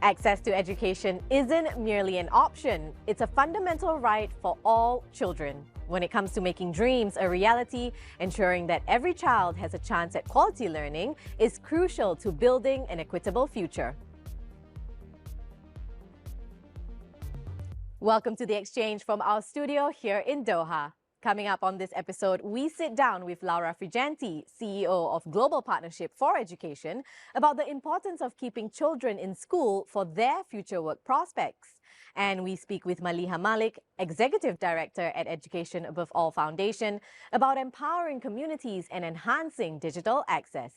Access to education isn't merely an option, it's a fundamental right for all children. When it comes to making dreams a reality, ensuring that every child has a chance at quality learning is crucial to building an equitable future. Welcome to the exchange from our studio here in Doha. Coming up on this episode, we sit down with Laura Friganti, CEO of Global Partnership for Education, about the importance of keeping children in school for their future work prospects. And we speak with Maliha Malik, Executive Director at Education Above All Foundation, about empowering communities and enhancing digital access.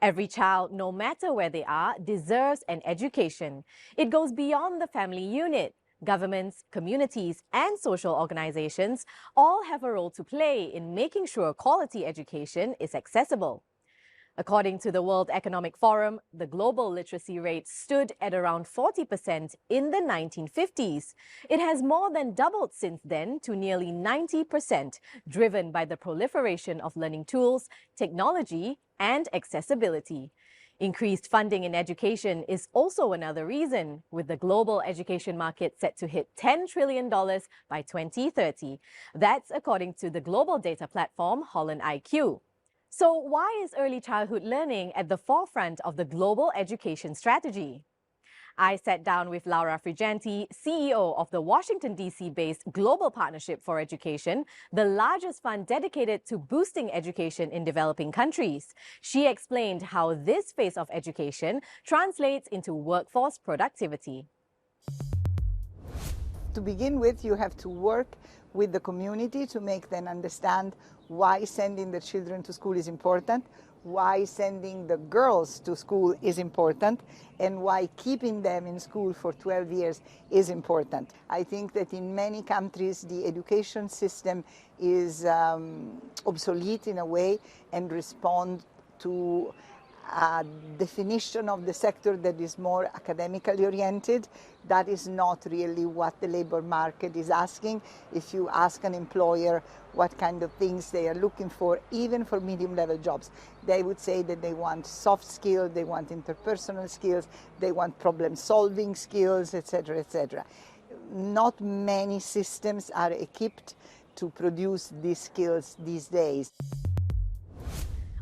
Every child, no matter where they are, deserves an education. It goes beyond the family unit. Governments, communities, and social organizations all have a role to play in making sure quality education is accessible. According to the World Economic Forum, the global literacy rate stood at around 40% in the 1950s. It has more than doubled since then to nearly 90%, driven by the proliferation of learning tools, technology, and accessibility. Increased funding in education is also another reason, with the global education market set to hit $10 trillion by 2030. That's according to the global data platform Holland IQ. So why is early childhood learning at the forefront of the global education strategy? I sat down with Laura Friganti, CEO of the Washington, D.C.-based Global Partnership for Education, the largest fund dedicated to boosting education in developing countries. She explained how this phase of education translates into workforce productivity. To begin with, you have to work with the community to make them understand why sending the children to school is important, why sending the girls to school is important, and why keeping them in school for 12 years is important. I think that in many countries the education system is obsolete in a way and respond to a definition of the sector that is more academically oriented. That is not really what the labor market is asking. If you ask an employer what kind of things they are looking for, even for medium-level jobs, they would say that they want soft skills, they want interpersonal skills, they want problem-solving skills, etc., etc. Not many systems are equipped to produce these skills these days.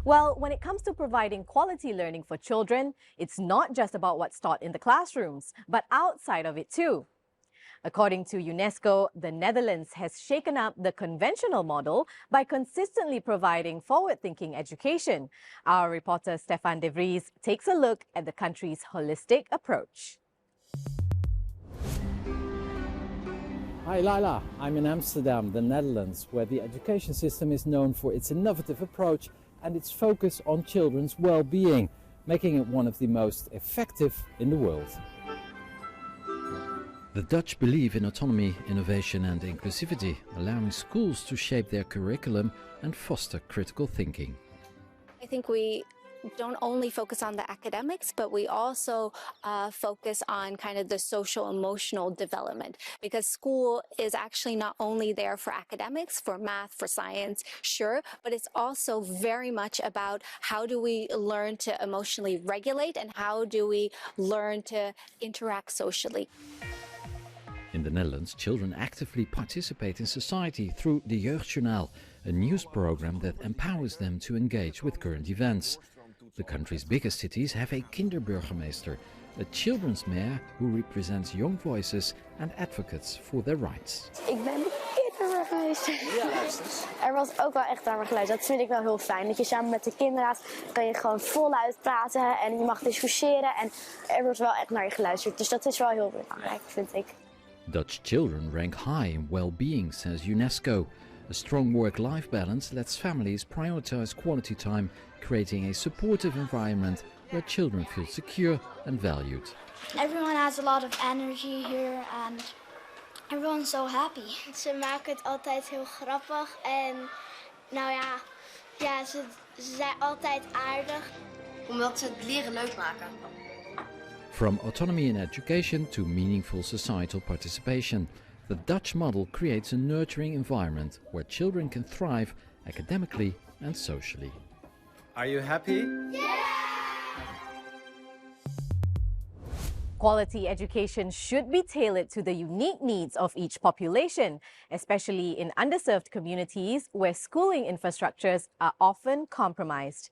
Well, when it comes to providing quality learning for children, it's not just about what's taught in the classrooms, but outside of it too. According to UNESCO, the Netherlands has shaken up the conventional model by consistently providing forward-thinking education. Our reporter Stefan de Vries takes a look at the country's holistic approach. Hi Lila, I'm in Amsterdam, the Netherlands, where the education system is known for its innovative approach and its focus on children's well-being, making it one of the most effective in the world. The Dutch believe in autonomy, innovation and inclusivity, allowing schools to shape their curriculum and foster critical thinking. I think we don't only focus on the academics, but we also focus on kind of the social emotional development, because school is actually not only there for academics, for math, for science, sure, but it's also very much about how do we learn to emotionally regulate and how do we learn to interact socially. In the Netherlands, children actively participate in society through the Jeugdjournaal, a news program that empowers them to engage with current events. The country's biggest cities have a kinderburgemeester, a children's mayor who represents young voices and advocates for their rights. Ik ben de kinderburgemeester. Er wordt ook wel echt naar me geluisterd. Dat vind ik wel heel fijn. Dat je samen met de kinderraad kan je gewoon voluit praten en je mag discussiëren en er wordt wel echt naar je geluisterd. Dus dat is wel heel belangrijk, vind ik. Dutch children rank high in well-being, says UNESCO. A strong work-life balance lets families prioritize quality time, creating a supportive environment where children feel secure and valued. Everyone has a lot of energy here and everyone's so happy. Ze maken het altijd heel grappig en nou ja, ze zijn altijd aardig. Omdat ze het leren leuk maken. From autonomy in education to meaningful societal participation, the Dutch model creates a nurturing environment where children can thrive academically and socially. Are you happy? Yeah! Quality education should be tailored to the unique needs of each population, especially in underserved communities where schooling infrastructures are often compromised.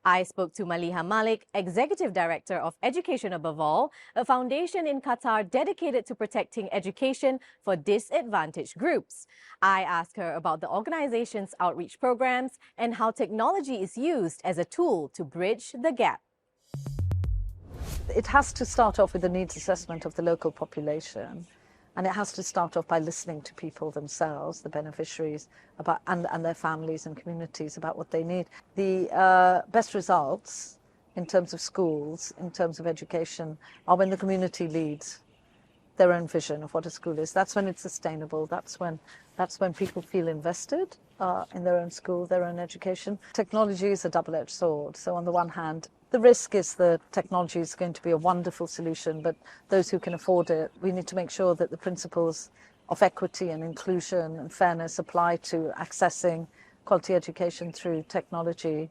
I spoke to Maliha Malik, Executive Director of Education Above All, a foundation in Qatar dedicated to protecting education for disadvantaged groups. I asked her about the organization's outreach programs and how technology is used as a tool to bridge the gap. It has to start off with a needs assessment of the local population, and it has to start off by listening to people themselves, the beneficiaries, and their families and communities about what they need. The best results in terms of schools, in terms of education, are when the community leads their own vision of what a school is. That's when it's sustainable. That's when people feel invested in their own school, their own education. Technology is a double-edged sword. So on the one hand, the risk is that technology is going to be a wonderful solution, but those who can afford it, we need to make sure that the principles of equity and inclusion and fairness apply to accessing quality education through technology.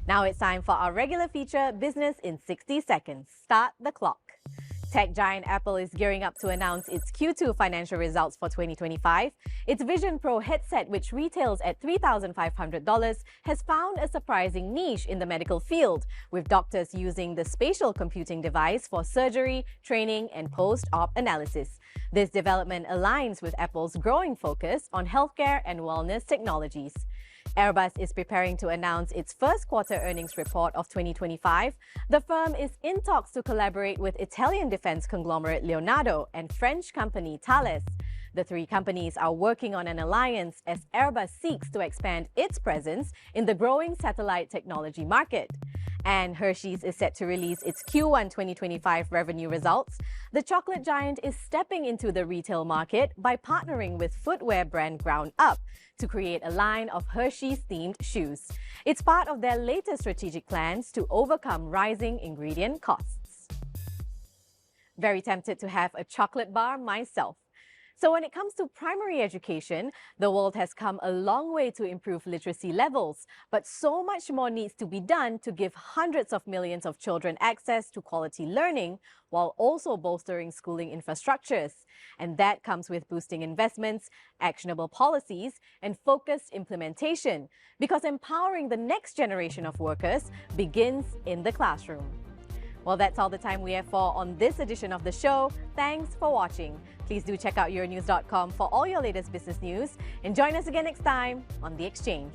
Now it's time for our regular feature, Business in 60 Seconds. Start the clock. Tech giant Apple is gearing up to announce its Q2 financial results for 2025. Its Vision Pro headset, which retails at $3,500, has found a surprising niche in the medical field, with doctors using the spatial computing device for surgery, training, and post-op analysis. This development aligns with Apple's growing focus on healthcare and wellness technologies. Airbus is preparing to announce its first quarter earnings report of 2025. The firm is in talks to collaborate with Italian defense conglomerate Leonardo and French company Thales. The three companies are working on an alliance as Airbus seeks to expand its presence in the growing satellite technology market. And Hershey's is set to release its Q1 2025 revenue results. The chocolate giant is stepping into the retail market by partnering with footwear brand Ground Up to create a line of Hershey's-themed shoes. It's part of their latest strategic plans to overcome rising ingredient costs. Very tempted to have a chocolate bar myself. So when it comes to primary education, the world has come a long way to improve literacy levels, but so much more needs to be done to give hundreds of millions of children access to quality learning while also bolstering schooling infrastructures. And that comes with boosting investments, actionable policies, and focused implementation, because empowering the next generation of workers begins in the classroom. Well, that's all the time we have for on this edition of the show. Thanks for watching. Please do check out yournews.com for all your latest business news and join us again next time on The Exchange.